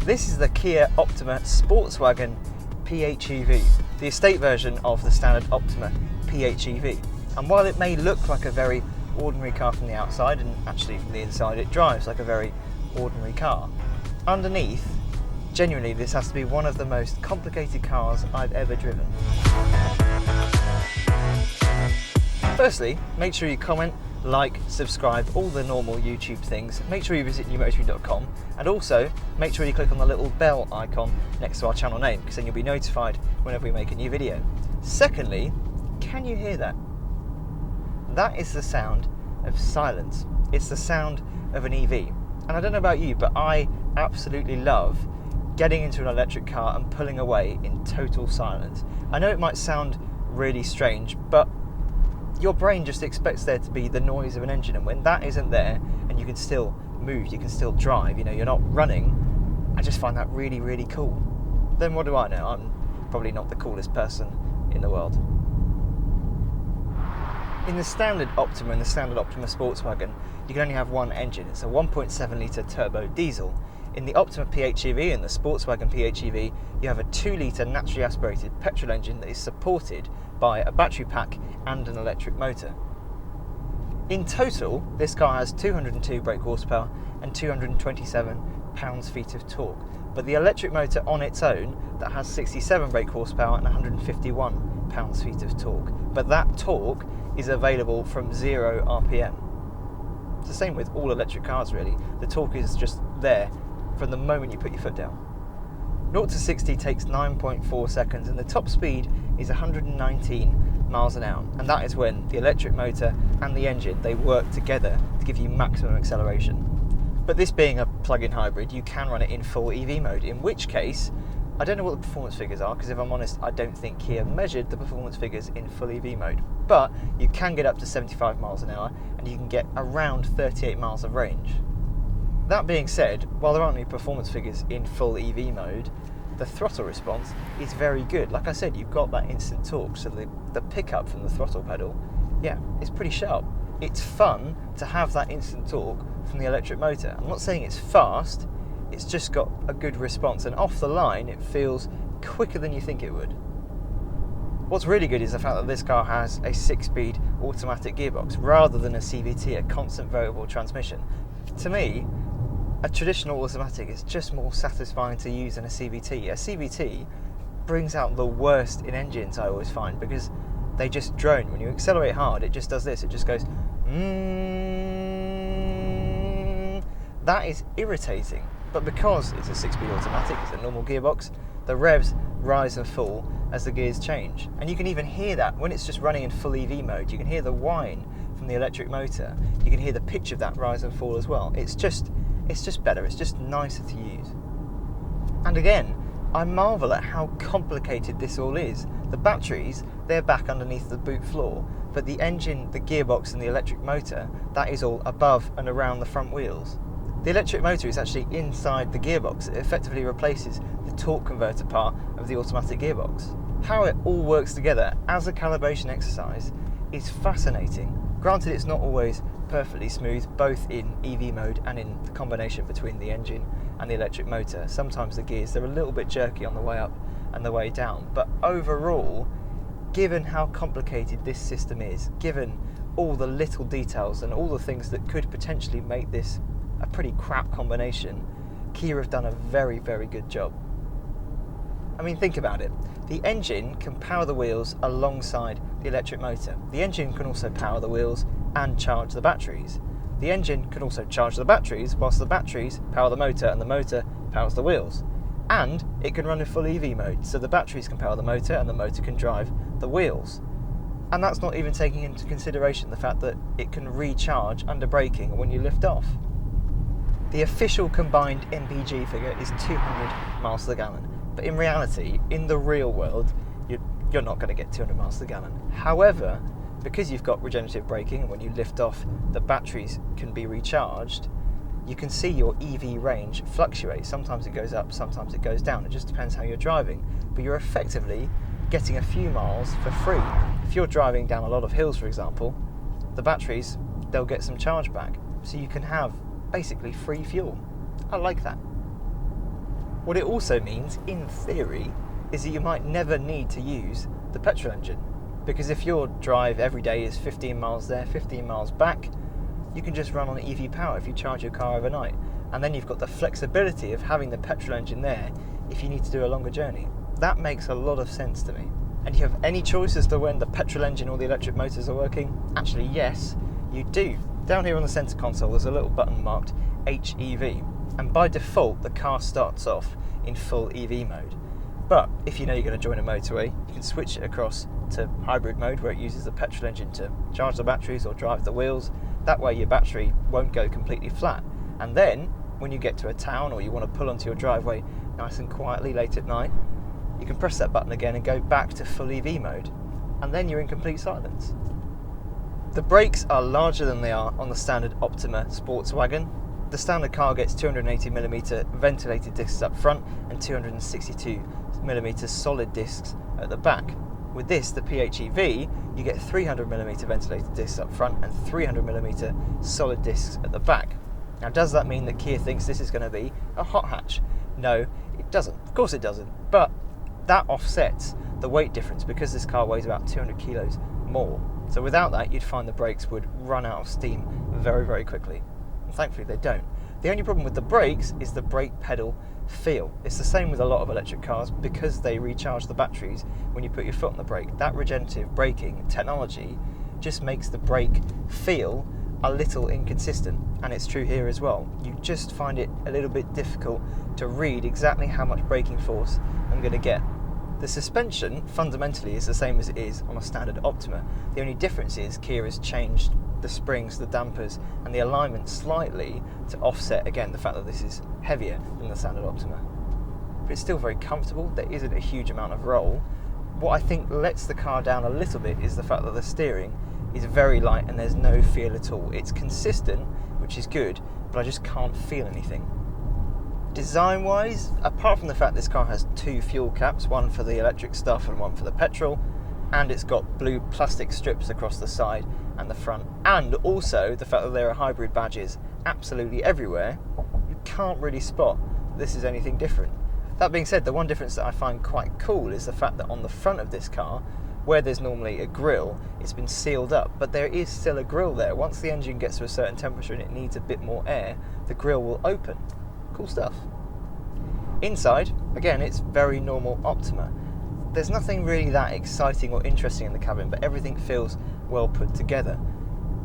This is the Kia Optima Sportswagon PHEV, the estate version of the standard Optima PHEV. And while it may look like a very ordinary car from the outside, and actually from the inside it drives like a very ordinary car, underneath, genuinely this has to be one of the most complicated cars I've ever driven. Firstly, make sure you comment, like, subscribe, all the normal YouTube things. Make sure you visit newmotoring.com, and also make sure you click on the little bell icon next to our channel name, because then you'll be notified whenever we make a new video. Secondly, can you hear that? That is the sound of silence. It's the sound of an EV. And I don't know about you, but I absolutely love getting into an electric car and pulling away in total silence. I know it might sound really strange, but your brain just expects there to be the noise of an engine, and when that isn't there and you can still move, you can still drive, you're not running, I just find that really, really cool. Then what do I know? I'm probably not the coolest person in the world. In the standard Optima and the standard Optima Sportswagon, you can only have one engine. It's a 1.7 litre turbo diesel. In the Optima PHEV and the Sportswagon PHEV, you have a 2 litre naturally aspirated petrol engine that is supported by a battery pack and an electric motor. In total, this car has 202 brake horsepower and 227 pounds-feet of torque, but the electric motor on its own, that has 67 brake horsepower and 151 pounds-feet of torque, but that torque is available from 0 RPM. It's the same with all electric cars really, the torque is just there from the moment you put your foot down. 0 to 60 takes 9.4 seconds and the top speed is 119 miles an hour, and that is when the electric motor and the engine, they work together to give you maximum acceleration. But this being a plug-in hybrid, you can run it in full EV mode, in which case, I don't know what the performance figures are, because if I'm honest, I don't think Kia measured the performance figures in full EV mode, but you can get up to 75 miles an hour and you can get around 38 miles of range. That being said, while there aren't any performance figures in full EV mode, the throttle response is very good. Like I said, you've got that instant torque, so the pickup from the throttle pedal, yeah, it's pretty sharp. It's fun to have that instant torque from the electric motor. I'm not saying it's fast, it's just got a good response, and off the line it feels quicker than you think it would. What's really good is the fact that this car has a 6-speed automatic gearbox rather than a CVT, a constant variable transmission. To me, a traditional automatic is just more satisfying to use than a CVT. A CVT brings out the worst in engines, I always find, because they just drone. When you accelerate hard, it just does this, it just goes That is irritating. But because it's a 6-speed automatic, it's a normal gearbox, the revs rise and fall as the gears change. And you can even hear that when it's just running in full EV mode. You can hear the whine from the electric motor. You can hear the pitch of that rise and fall as well. It's just better, it's just nicer to use. And again, I marvel at how complicated this all is. The batteries, they're back underneath the boot floor, but the engine, the gearbox and the electric motor, that is all above and around the front wheels. The electric motor is actually inside the gearbox. It effectively replaces the torque converter part of the automatic gearbox. How it all works together as a calibration exercise is fascinating. Granted, it's not always perfectly smooth, both in EV mode and in the combination between the engine and the electric motor. Sometimes the gears, they're a little bit jerky on the way up and the way down. But overall, given how complicated this system is, given all the little details and all the things that could potentially make this a pretty crap combination, Kia have done a very, very good job. I mean, think about it. The engine can power the wheels alongside the electric motor. The engine can also power the wheels and charge the batteries. The engine can also charge the batteries, whilst the batteries power the motor and the motor powers the wheels. And it can run in full EV mode, so the batteries can power the motor and the motor can drive the wheels. And that's not even taking into consideration the fact that it can recharge under braking when you lift off. The official combined MPG figure is 200 miles to the gallon, but in reality, in the real world, you're not going to get 200 miles to the gallon. However, because you've got regenerative braking and when you lift off the batteries can be recharged, you can see your EV range fluctuate. Sometimes it goes up, sometimes it goes down. It just depends how you're driving, but you're effectively getting a few miles for free. If you're driving down a lot of hills, for example, the batteries, they'll get some charge back, so you can have basically free fuel. I like that. What it also means, in theory, is that you might never need to use the petrol engine. Because if your drive every day is 15 miles there, 15 miles back, you can just run on EV power if you charge your car overnight. And then you've got the flexibility of having the petrol engine there if you need to do a longer journey. That makes a lot of sense to me. And do you have any choice as to when the petrol engine or the electric motors are working? Actually, yes, you do. Down here on the centre console, there's a little button marked HEV. And by default, the car starts off in full EV mode. But if you know you're going to join a motorway, you can switch it across to hybrid mode, where it uses the petrol engine to charge the batteries or drive the wheels. That way your battery won't go completely flat. And then, when you get to a town or you want to pull onto your driveway nice and quietly late at night, you can press that button again and go back to full EV mode. And then you're in complete silence. The brakes are larger than they are on the standard Optima Sportswagon. The standard car gets 280mm ventilated discs up front and 262mm solid discs at the back. With this, the PHEV, you get 300mm ventilated discs up front and 300mm solid discs at the back. Now, does that mean that Kia thinks this is going to be a hot hatch? No, it doesn't. Of course it doesn't. But that offsets the weight difference because this car weighs about 200 kilos more. So without that, you'd find the brakes would run out of steam very, very quickly. And thankfully they don't. The only problem with the brakes is the brake pedal feel. It's the same with a lot of electric cars because they recharge the batteries when you put your foot on the brake. That regenerative braking technology just makes the brake feel a little inconsistent, and it's true here as well. You just find it a little bit difficult to read exactly how much braking force I'm going to get. The suspension fundamentally is the same as it is on a standard Optima. The only difference is Kia has changed the springs, the dampers and the alignment slightly to offset, again, the fact that this is heavier than the standard Optima. But it's still very comfortable. There isn't a huge amount of roll. What I think lets the car down a little bit is the fact that the steering is very light and there's no feel at all. It's consistent, which is good, but I just can't feel anything. Design-wise, apart from the fact this car has two fuel caps, one for the electric stuff and one for the petrol, and it's got blue plastic strips across the side and the front, and also the fact that there are hybrid badges absolutely everywhere, you can't really spot this is anything different. That being said, the one difference that I find quite cool is the fact that on the front of this car, where there's normally a grille, it's been sealed up, but there is still a grille there. Once the engine gets to a certain temperature and it needs a bit more air, the grille will open. Cool stuff. Inside, again, it's very normal Optima. There's nothing really that exciting or interesting in the cabin, but everything feels well put together.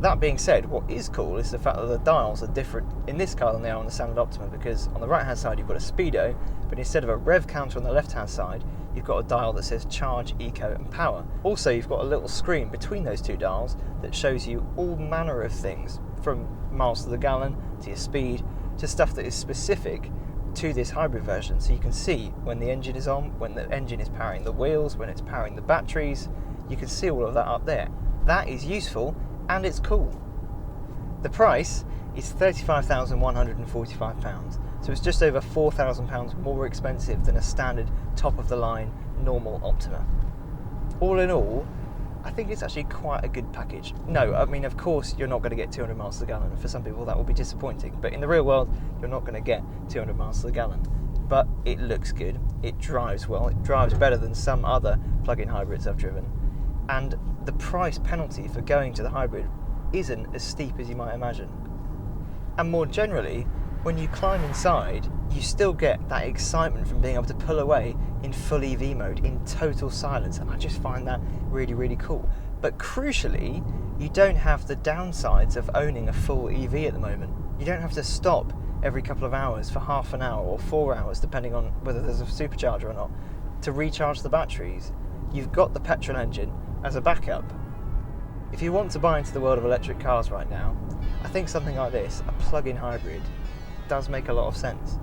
That being said, what is cool is the fact that the dials are different in this car than they are on the standard Optima, because on the right hand side you've got a speedo, but instead of a rev counter on the left hand side, you've got a dial that says charge, eco and power. Also, you've got a little screen between those two dials that shows you all manner of things, from miles to the gallon to your speed to stuff that is specific to this hybrid version. So you can see when the engine is on, when the engine is powering the wheels, when it's powering the batteries. You can see all of that up there. That is useful and it's cool. The price is £35,145, so it's just over £4,000 more expensive than a standard top of the line normal Optima. All in all, I think it's actually quite a good package. No, I mean, of course you're not going to get 200 miles to the gallon. For some people that will be disappointing, but in the real world you're not going to get 200 miles to the gallon. But it looks good, it drives well, it drives better than some other plug-in hybrids I've driven, and the price penalty for going to the hybrid isn't as steep as you might imagine. And more generally, when you climb inside, you still get that excitement from being able to pull away in full EV mode in total silence, and I just find that really, really cool. But crucially, you don't have the downsides of owning a full EV at the moment. You don't have to stop every couple of hours for half an hour or 4 hours, depending on whether there's a supercharger or not, to recharge the batteries. You've got the petrol engine as a backup. If you want to buy into the world of electric cars right now, I think something like this, a plug-in hybrid, does make a lot of sense.